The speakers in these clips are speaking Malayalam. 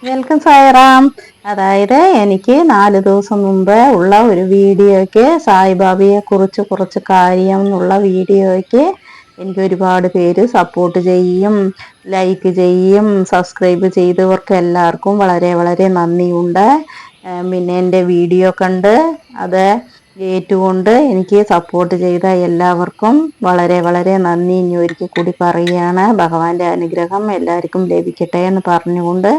വെൽക്കം സായിറാം. അതായത് എനിക്ക് 4 ദിവസം മുമ്പ് ഉള്ള ഒരു വീഡിയോയ്ക്ക് സായിബാബയെ കുറിച്ച് കുറച്ച് കാര്യം എന്നുള്ള വീഡിയോയ്ക്ക് എനിക്ക് ഒരുപാട് പേര് സപ്പോർട്ട് ചെയ്യും, ലൈക്ക് ചെയ്യും, സബ്സ്ക്രൈബ് ചെയ്തവർക്ക് എല്ലാവർക്കും വളരെ വളരെ നന്ദിയുണ്ട്. പിന്നെ എൻ്റെ വീഡിയോ കണ്ട് അത് ഏറ്റുകൊണ്ട് എനിക്ക് സപ്പോർട്ട് ചെയ്ത എല്ലാവർക്കും വളരെ വളരെ നന്ദി ഇനി ഒരിക്കൽ കൂടി പറയുകയാണ്. ഭഗവാന്റെ അനുഗ്രഹം എല്ലാവർക്കും ലഭിക്കട്ടെ എന്ന് പറഞ്ഞുകൊണ്ട്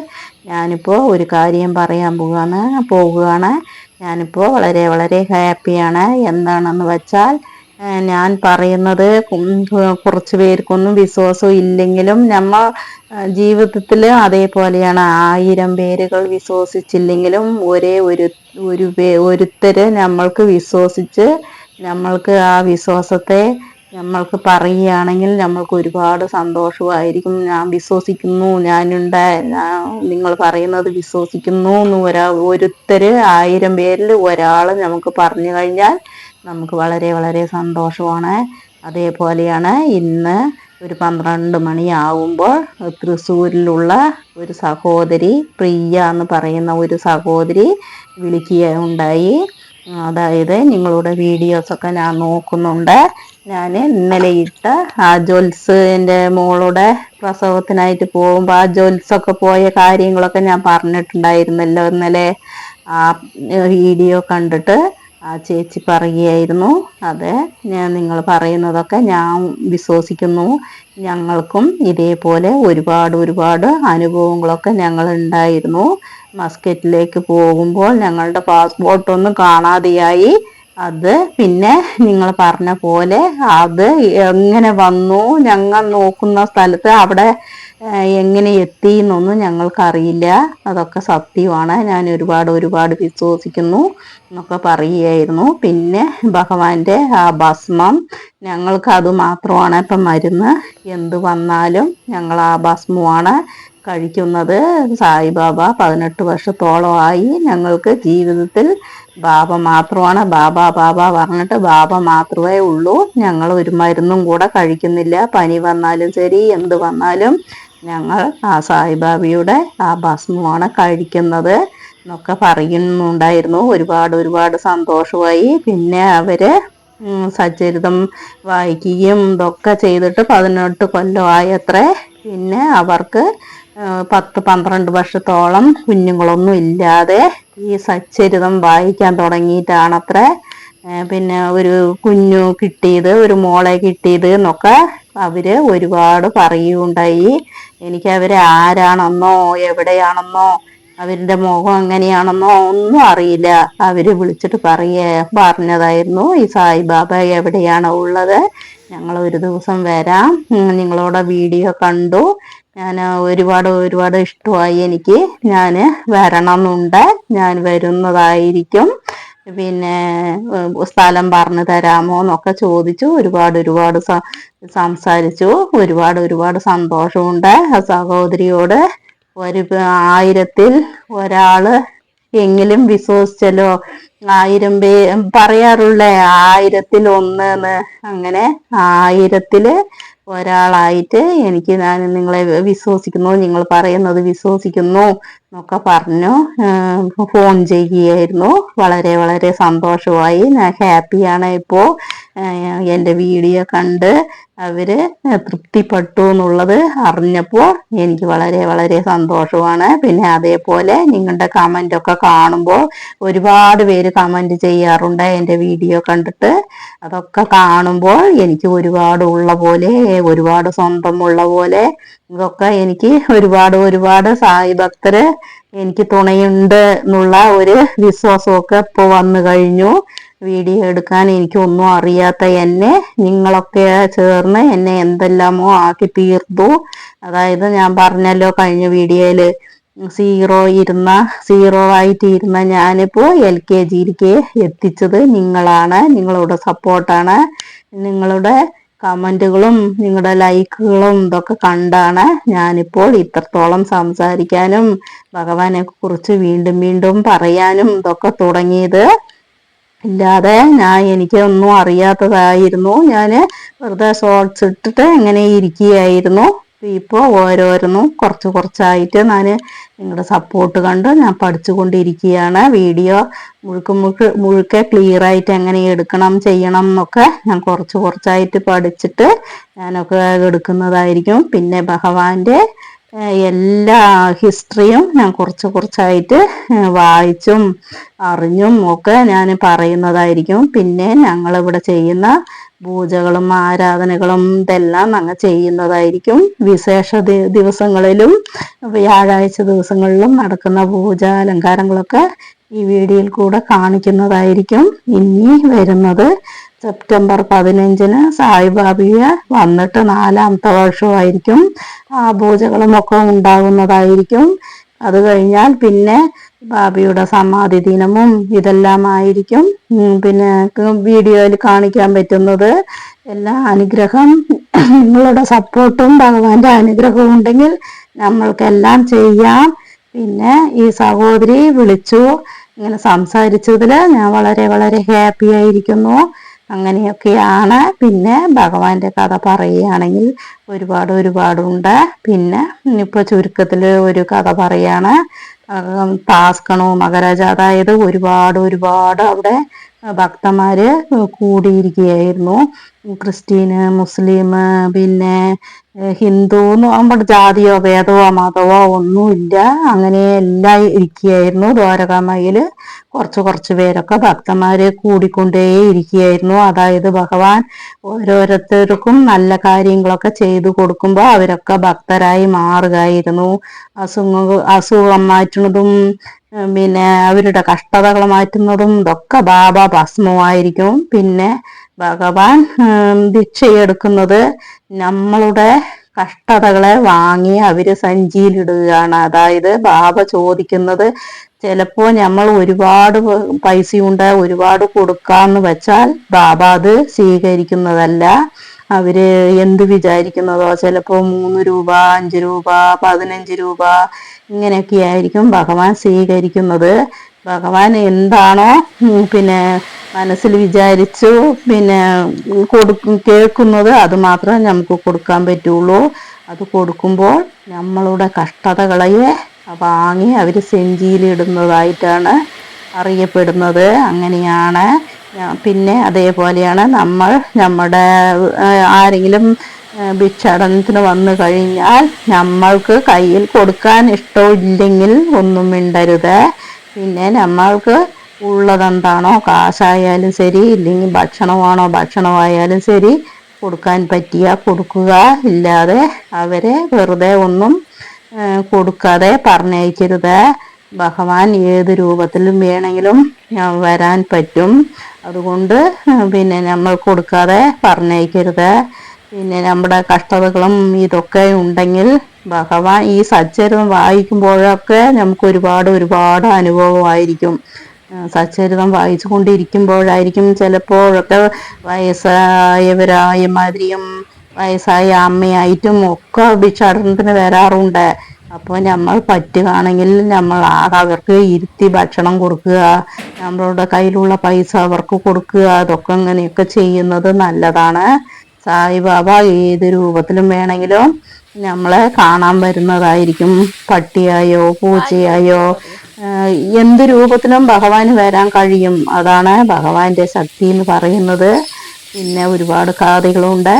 ഞാനിപ്പോൾ ഒരു കാര്യം പറയാൻ പോകുകയാണ്. ഞാനിപ്പോൾ വളരെ വളരെ ഹാപ്പിയാണ്. എന്താണെന്ന് വെച്ചാൽ ഞാൻ പറയുന്നത് കുറച്ച് പേർക്കൊന്നും വിശ്വാസം ഇല്ലെങ്കിലും നമ്മൾ ജീവിതത്തിൽ അതേപോലെയാണ്. 1000 പേരുകൾ വിശ്വസിച്ചില്ലെങ്കിലും ഒരുത്തര് നമ്മൾക്ക് വിശ്വസിച്ച് നമ്മൾക്ക് ആ വിശ്വാസത്തെ നമ്മൾക്ക് പറയുകയാണെങ്കിൽ നമ്മൾക്ക് ഒരുപാട് സന്തോഷമായിരിക്കും. ഞാൻ വിശ്വസിക്കുന്നു, നിങ്ങൾ പറയുന്നത് വിശ്വസിക്കുന്നു എന്ന് ഒരുത്തര് 1000 പേരിൽ ഒരാൾ നമുക്ക് പറഞ്ഞു കഴിഞ്ഞാൽ നമുക്ക് വളരെ വളരെ സന്തോഷമാണ്. അതേപോലെയാണ് ഇന്ന് ഒരു 12 മണിയാവുമ്പോൾ തൃശ്ശൂരിലുള്ള ഒരു സഹോദരി, പ്രിയ എന്ന് പറയുന്ന ഒരു സഹോദരി വിളിക്കുകയുണ്ടായി. അതായത് നിങ്ങളുടെ വീഡിയോസൊക്കെ ഞാൻ നോക്കുന്നുണ്ട്. ഞാൻ ഇന്നലെ ഇട്ട ആ ജ്വൽസ്, എൻ്റെ മോളുടെ പ്രസവത്തിനായിട്ട് പോകുമ്പോൾ ആ ജ്വൽസൊക്കെ പോയ കാര്യങ്ങളൊക്കെ ഞാൻ പറഞ്ഞിട്ടുണ്ടായിരുന്നല്ലോ ഇന്നലെ. ആ വീഡിയോ കണ്ടിട്ട് ആ ചേച്ചി പറയുകയായിരുന്നു, അതെ നിങ്ങൾ പറയുന്നതൊക്കെ ഞാൻ വിശ്വസിക്കുന്നു. ഞങ്ങൾക്കും ഇതേപോലെ ഒരുപാട് ഒരുപാട് അനുഭവങ്ങളൊക്കെ ഞങ്ങളുണ്ടായിരുന്നു. മസ്കറ്റിലേക്ക് പോകുമ്പോൾ ഞങ്ങളുടെ പാസ്പോർട്ടൊന്നും കാണാതെയായി. അത് പിന്നെ നിങ്ങൾ പറഞ്ഞ പോലെ അത് എങ്ങനെ വന്നു, ഞങ്ങൾ നോക്കുന്ന സ്ഥലത്ത് അവിടെ എങ്ങനെ എത്തി എന്നൊന്നും ഞങ്ങൾക്കറിയില്ല. അതൊക്കെ സത്യമാണ്. ഞാൻ ഒരുപാട് ഒരുപാട് വിശ്വസിക്കുന്നു എന്നൊക്കെ പറയുകയായിരുന്നു. പിന്നെ ഭഗവാന്റെ ആ ഭസ്മം, ഞങ്ങൾക്ക് അത് മാത്രമാണ് ഇപ്പം മരുന്ന്. എന്ത് വന്നാലും ഞങ്ങൾ ആ ഭസ്മമാണ് കഴിക്കുന്നത്. സായിബാബ 18 വർഷത്തോളമായി ഞങ്ങൾക്ക് ജീവിതത്തിൽ ബാബ മാത്രമാണ്. ബാബ ബാബ പറഞ്ഞിട്ട് ബാബ മാത്രമേ ഉള്ളൂ. ഞങ്ങൾ ഒരു മരുന്നും കൂടെ കഴിക്കുന്നില്ല. പനി വന്നാലും ശരി, എന്ത് വന്നാലും ഞങ്ങൾ ആ സായിബാബയുടെ ആ ഭസ്മമാണ് കഴിക്കുന്നത് എന്നൊക്കെ പറയുന്നുണ്ടായിരുന്നു. ഒരുപാട് ഒരുപാട് സന്തോഷമായി. പിന്നെ അവര് സച്ചരിതം വായിക്കുകയും ഇതൊക്കെ ചെയ്തിട്ട് 18 കൊല്ലമായത്രേ. പിന്നെ അവർക്ക് 10-12 വർഷത്തോളം കുഞ്ഞുങ്ങളൊന്നും ഇല്ലാതെ ഈ സച്ചരിതം വായിക്കാൻ തുടങ്ങിയിട്ടാണത്രേ പിന്നെ ഒരു കുഞ്ഞു കിട്ടിയത്, ഒരു മോളെ കിട്ടിയത് എന്നൊക്കെ അവര് ഒരുപാട് പറയുകയുണ്ടായി. എനിക്ക് അവരെ ആരാണെന്നോ എവിടെയാണെന്നോ അവരുടെ മുഖം എങ്ങനെയാണെന്നോ ഒന്നും അറിയില്ല. അവര് വിളിച്ചിട്ട് പറഞ്ഞതായിരുന്നു, ഈ സായിബാബ എവിടെയാണോ ഉള്ളത്, ഞങ്ങൾ ഒരു ദിവസം വരാം, നിങ്ങളോட വീഡിയോ കണ്ടു, ഞാൻ ഒരുപാട് ഒരുപാട് ഇഷ്ടമായി, എനിക്ക് ഞാൻ വരണമെന്നുണ്ട്, ഞാൻ വരുന്നതായിരിക്കും, പിന്നെ സ്ഥലം പറഞ്ഞു തരാമോ എന്നൊക്കെ ചോദിച്ചു. ഒരുപാട് ഒരുപാട് സംസാരിച്ചു. ഒരുപാട് ഒരുപാട് സന്തോഷമുണ്ട്. ആ സഹോദരിയോട് 1000-ൽ ഒരാള് എങ്കിലും വിശ്വസിച്ചല്ലോ. 1000 പറയാറുള്ളേ 1000-ൽ ഒന്ന്. അങ്ങനെ 1000-ൽ ഒരാളായിട്ട് ഞാൻ നിങ്ങളെ വിശ്വസിക്കുന്നു, നിങ്ങൾ പറയുന്നത് വിശ്വസിക്കുന്നു എന്നൊക്കെ പറഞ്ഞു ഫോൺ ചെയ്യുകയായിരുന്നു. വളരെ വളരെ സന്തോഷമായി. ഞാൻ ഹാപ്പിയാണ്. ഇപ്പോൾ എൻ്റെ വീഡിയോ കണ്ട് അവര് തൃപ്തിപ്പെട്ടു എന്നുള്ളത് അറിഞ്ഞപ്പോൾ എനിക്ക് വളരെ വളരെ സന്തോഷമാണ്. പിന്നെ അതേപോലെ നിങ്ങളുടെ കമൻ്റ് ഒക്കെ കാണുമ്പോൾ ഒരുപാട് പേര് കമൻ്റ് ചെയ്യാറുണ്ട് എൻ്റെ വീഡിയോ കണ്ടിട്ട്. അതൊക്കെ കാണുമ്പോൾ എനിക്ക് ഒരുപാട് ഉള്ള പോലെ, ഒരുപാട് സ്വന്തമുള്ള പോലെ, ഇതൊക്കെ എനിക്ക് ഒരുപാട് ഒരുപാട് സായി ഭക്തര് എനിക്ക് തുണയുണ്ട് എന്നുള്ള ഒരു വിശ്വാസമൊക്കെ ഇപ്പോൾ വന്നു കഴിഞ്ഞു. വീഡിയോ എടുക്കാൻ എനിക്കൊന്നും അറിയാത്ത എന്നെ നിങ്ങളൊക്കെ ചേർന്ന് എന്നെ എന്തെല്ലാമോ ആക്കി തീർത്തു. അതായത് ഞാൻ പറഞ്ഞല്ലോ കഴിഞ്ഞ വീഡിയോയില്, സീറോ ആയിട്ട് ഇരുന്ന ഞാനിപ്പോൾ LKGയിലേക്ക് എത്തിച്ചത് നിങ്ങളാണ്. നിങ്ങളുടെ സപ്പോർട്ടാണ്. നിങ്ങളുടെ കമൻറ്റുകളും നിങ്ങളുടെ ലൈക്കുകളും ഇതൊക്കെ കണ്ടാണ് ഞാനിപ്പോൾ ഇത്രത്തോളം സംസാരിക്കാനും ഭഗവാനെ കുറിച്ച് വീണ്ടും വീണ്ടും പറയാനും ഇതൊക്കെ തുടങ്ങിയത്. ഇല്ലാതെ എനിക്കൊന്നും അറിയാത്തതായിരുന്നു. ഞാൻ വെറുതെ ഷോർട്സ് ഇട്ടിട്ട് എങ്ങനെ ഇരിക്കുകയായിരുന്നു. ഇപ്പോൾ ഓരോരോന്നും കുറച്ച് കുറച്ചായിട്ട് ഞാൻ നിങ്ങളുടെ സപ്പോർട്ട് കണ്ട് ഞാൻ പഠിച്ചുകൊണ്ടിരിക്കുകയാണ്. വീഡിയോ മുഴുക്കെ ക്ലിയറായിട്ട് എങ്ങനെ എടുക്കണം ചെയ്യണം എന്നൊക്കെ ഞാൻ കുറച്ച് കുറച്ചായിട്ട് പഠിച്ചിട്ട് ഞാനൊക്കെ എടുക്കുന്നതായിരിക്കും. പിന്നെ ഭഗവാന്റെ എല്ലാ ഹിസ്റ്ററിയും ഞാൻ കുറച്ച് കുറച്ചായിട്ട് വായിച്ചും അറിഞ്ഞും ഒക്കെ ഞാൻ പറയുന്നതായിരിക്കും. പിന്നെ ഞങ്ങളിവിടെ ചെയ്യുന്ന പൂജകളും ആരാധനകളും ഇതെല്ലാം ഞങ്ങൾ ചെയ്യുന്നതായിരിക്കും. വിശേഷ ദിവസങ്ങളിലും വ്യാഴാഴ്ച ദിവസങ്ങളിലും നടക്കുന്ന പൂജ അലങ്കാരങ്ങളൊക്കെ ഈ വീഡിയോയിൽ കൂടെ കാണിക്കുന്നതായിരിക്കും. ഇനി വരുന്നത് സെപ്റ്റംബർ 15-ന് സായിബാബയെ വന്നിട്ട് 4ാമത്തെ വർഷമായിരിക്കും. ആ പൂജകളും ഒക്കെ ഉണ്ടാകുന്നതായിരിക്കും. അത് കഴിഞ്ഞാൽ പിന്നെ ബാബയുടെ സമാധി ദിനവും ഇതെല്ലാം ആയിരിക്കും. പിന്നെ വീഡിയോയിൽ കാണിക്കാൻ പറ്റുന്നത് എല്ലാ അനുഗ്രഹം നിങ്ങളുടെ സപ്പോർട്ടും ഭഗവാന്റെ അനുഗ്രഹവും ഉണ്ടെങ്കിൽ നമ്മൾക്കെല്ലാം ചെയ്യാം. പിന്നെ ഈ സഹോദരി വിളിച്ചു ഇങ്ങനെ സംസാരിച്ചതിൽ ഞാൻ വളരെ വളരെ ഹാപ്പി ആയിരിക്കുന്നു. അങ്ങനെയൊക്കെയാണ്. പിന്നെ ഭഗവാന്റെ കഥ പറയുകയാണെങ്കിൽ ഒരുപാടുണ്ട്. പിന്നെ ഇപ്പോൾ ചുരുക്കത്തിൽ ഒരു കഥ പറയാണ്. താസ്കണോ മഹാരാജ, അതായത് ഒരുപാട് അവിടെ ഭക്തന്മാര് കൂടിയിരിക്കുകയായിരുന്നു. ക്രിസ്ത്യന്, മുസ്ലിം, പിന്നെ ഹിന്ദു നമ്മുടെ ജാതിയോ ഭേദമോ മതമോ ഒന്നുമില്ല. അങ്ങനെ എല്ലാം ഇരിക്കുകയായിരുന്നു. ദ്വാരകാമയില് കുറച്ച് പേരൊക്കെ ഭക്തന്മാര് കൂടിക്കൊണ്ടേ ഇരിക്കുകയായിരുന്നു. അതായത് ഭഗവാൻ ഓരോരുത്തർക്കും നല്ല കാര്യങ്ങളൊക്കെ ചെയ്തു കൊടുക്കുമ്പോൾ അവരൊക്കെ ഭക്തരായി മാറുകയായിരുന്നു. അസുഖം മാറ്റുന്നതും പിന്നെ അവരുടെ കഷ്ടതകൾ മാറ്റുന്നതും ഇതൊക്കെ ബാബ ഭസ്മമായിരിക്കും. പിന്നെ ഭഗവാൻ ഭിക്ഷയെടുക്കുന്നത് നമ്മളുടെ കഷ്ടതകളെ വാങ്ങി അവര് സഞ്ചിയിലിടുകയാണ്. അതായത് ബാബ ചോദിക്കുന്നത് ചിലപ്പോൾ നമ്മൾ ഒരുപാട് പൈസയുണ്ട് ഒരുപാട് കൊടുക്കാന്ന് വെച്ചാൽ ബാബ അത് സ്വീകരിക്കുന്നതല്ല. അവര് എന്ത് വിചാരിക്കുന്നതോ ചിലപ്പോൾ 3 രൂപ 5 രൂപ 15 രൂപ ഇങ്ങനെയൊക്കെ ആയിരിക്കും ഭഗവാൻ സ്വീകരിക്കുന്നത്. ഭഗവാൻ എന്താണോ പിന്നെ മനസ്സിൽ വിചാരിച്ചു പിന്നെ കേൾക്കുന്നത് അത് മാത്രമേ നമുക്ക് കൊടുക്കാൻ പറ്റുള്ളൂ. അത് കൊടുക്കുമ്പോൾ നമ്മളുടെ കഷ്ടതകളെ വാങ്ങി അവർ സെഞ്ചിയിലിടുന്നതായിട്ടാണ് അറിയപ്പെടുന്നത്. അങ്ങനെയാണ്. പിന്നെ അതേപോലെയാണ് നമ്മുടെ ആരെങ്കിലും ഭിക്ഷാടനത്തിന് വന്നു കഴിഞ്ഞാൽ നമ്മൾക്ക് കയ്യിൽ കൊടുക്കാൻ ഇഷ്ടമില്ലെങ്കിൽ ഒന്നും മിണ്ടരുത്. പിന്നെ നമ്മൾക്ക് ഉള്ളതെന്താണോ കാശായാലും ശരി ഇല്ലെങ്കിൽ ഭക്ഷണമായാലും ശരി കൊടുക്കാൻ പറ്റിയ കൊടുക്കുക. ഇല്ലാതെ അവരെ വെറുതെ ഒന്നും കൊടുക്കാതെ പറഞ്ഞയക്കരുത്. ഭഗവാൻ ഏത് രൂപത്തിലും വേണമെങ്കിലും വരാൻ പറ്റും. അതുകൊണ്ട് പിന്നെ നമ്മൾ കൊടുക്കാതെ പറഞ്ഞയക്കരുത്. പിന്നെ നമ്മുടെ കഷ്ടതകളും ഇതൊക്കെ ഉണ്ടെങ്കിൽ ഭഗവാൻ ഈ സച്ചരിതം വായിക്കുമ്പോഴൊക്കെ നമുക്ക് ഒരുപാട് അനുഭവമായിരിക്കും. സച്ചരിതം വായിച്ചു കൊണ്ടിരിക്കുമ്പോഴായിരിക്കും ചിലപ്പോഴൊക്കെ വയസ്സായവരായ മാതിരിയും വയസ്സായ അമ്മയായിട്ടും ഒക്കെ ഭിക്ഷാടനത്തിന് വരാറുണ്ട്. അപ്പോൾ നമ്മൾ പറ്റുകയാണെങ്കിൽ നമ്മൾ അവർക്ക് ഇരുത്തി ഭക്ഷണം കൊടുക്കുക, നമ്മളുടെ കയ്യിലുള്ള പൈസ അവർക്ക് കൊടുക്കുക. അതൊക്കെ അങ്ങനെയൊക്കെ ചെയ്യുന്നത് നല്ലതാണ്. സായിബാബ ഏത് രൂപത്തിലും വേണമെങ്കിലും നമ്മളെ കാണാൻ വരുന്നതായിരിക്കും. പട്ടിയായോ പൂച്ചയായോ എന്ത് രൂപത്തിലും ഭഗവാന് വരാൻ കഴിയും. അതാണ് ഭഗവാന്റെ ശക്തി എന്ന് പറയുന്നത്. പിന്നെ ഒരുപാട് കഥകളുണ്ട്.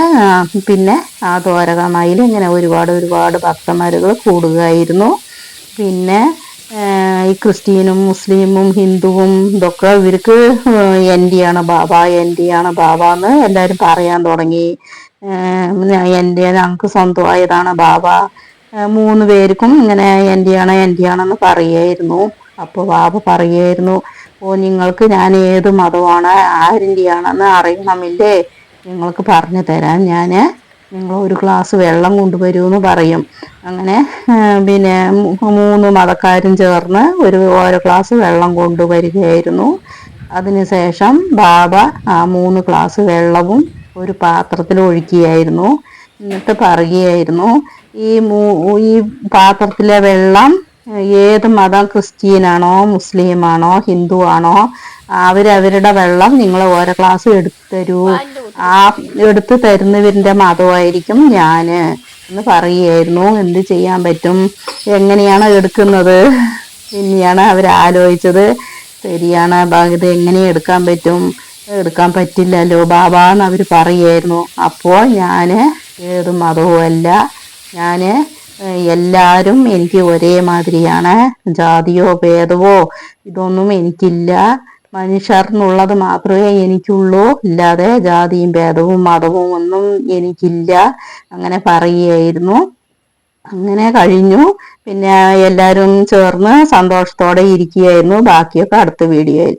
പിന്നെ ആ ദ്വാരകാമായിൽ ഇങ്ങനെ ഒരുപാട് ഭക്തന്മാരുകൾ കൂടുകയായിരുന്നു. പിന്നെ ഈ ക്രിസ്ത്യനും മുസ്ലിമും ഹിന്ദുവും ഇതൊക്കെ ഇവർക്ക് എൻ്റെയാണ് ബാബ എന്ന് എല്ലാവരും പറയാൻ തുടങ്ങി. ഞങ്ങൾക്ക് സ്വന്തമായതാണ് ബാബ. 3 പേർക്കും ഇങ്ങനെ എൻ്റെയാണെന്ന് പറയായിരുന്നു. അപ്പോൾ ബാബ പറയായിരുന്നു, നിങ്ങൾക്ക് ഞാൻ ഏത് മതമാണ് ആരിൻ്റെയാണെന്ന് അറിയണമില്ലേ, നിങ്ങൾക്ക് പറഞ്ഞു തരാൻ നിങ്ങൾ ഒരു ഗ്ലാസ് വെള്ളം കൊണ്ടുവരുമെന്ന് പറയും. അങ്ങനെ പിന്നെ 3 മതക്കാരും ചേർന്ന് ഓരോ ഗ്ലാസ് വെള്ളം കൊണ്ടുവരികയായിരുന്നു. അതിനുശേഷം ബാബ ആ 3 ഗ്ലാസ് വെള്ളവും ഒരു പാത്രത്തിൽ ഒഴിക്കുകയായിരുന്നു. എന്നിട്ട് പറയുകയായിരുന്നു, ഈ പാത്രത്തിലെ വെള്ളം ഏത് മതം ക്രിസ്ത്യനാണോ മുസ്ലിമാണോ ഹിന്ദു ആണോ അവരവരുടെ വെള്ളം നിങ്ങൾ ഓരോ ഗ്ലാസ് എടുത്തു തരൂ. ആ എടുത്തു തരുന്നവരിൻ്റെ മതമായിരിക്കും ഞാൻ. എന്ന് പറയുമായിരുന്നു. എന്ത് ചെയ്യാൻ പറ്റും, എങ്ങനെയാണ് എടുക്കുന്നത് പിന്നെയാണ് അവർ ആലോചിച്ചത്. ശരിയാണ്, ഇത് എങ്ങനെ എടുക്കാൻ പറ്റും, എടുക്കാൻ പറ്റില്ലല്ലോ ബാബാന്ന് അവർ പറയുമായിരുന്നു. അപ്പോൾ ഞാൻ ഏത് മതവും അല്ല, ഞാൻ എല്ലാവരും എനിക്ക് ഒരേ മാതിരിയാണ്, ജാതിയോ ഭേദവോ ഇതൊന്നും എനിക്കില്ല, മനുഷ്യർ എന്നുള്ളത് മാത്രമേ എനിക്കുള്ളൂ, ഇല്ലാതെ ജാതിയും ഭേദവും മതവും ഒന്നും എനിക്കില്ല, അങ്ങനെ പറയുകയായിരുന്നു. അങ്ങനെ കഴിഞ്ഞു. പിന്നെ എല്ലാവരും ചേർന്ന് സന്തോഷത്തോടെ ഇരിക്കുകയായിരുന്നു. ബാക്കിയൊക്കെ അടുത്ത വീഡിയോയിൽ.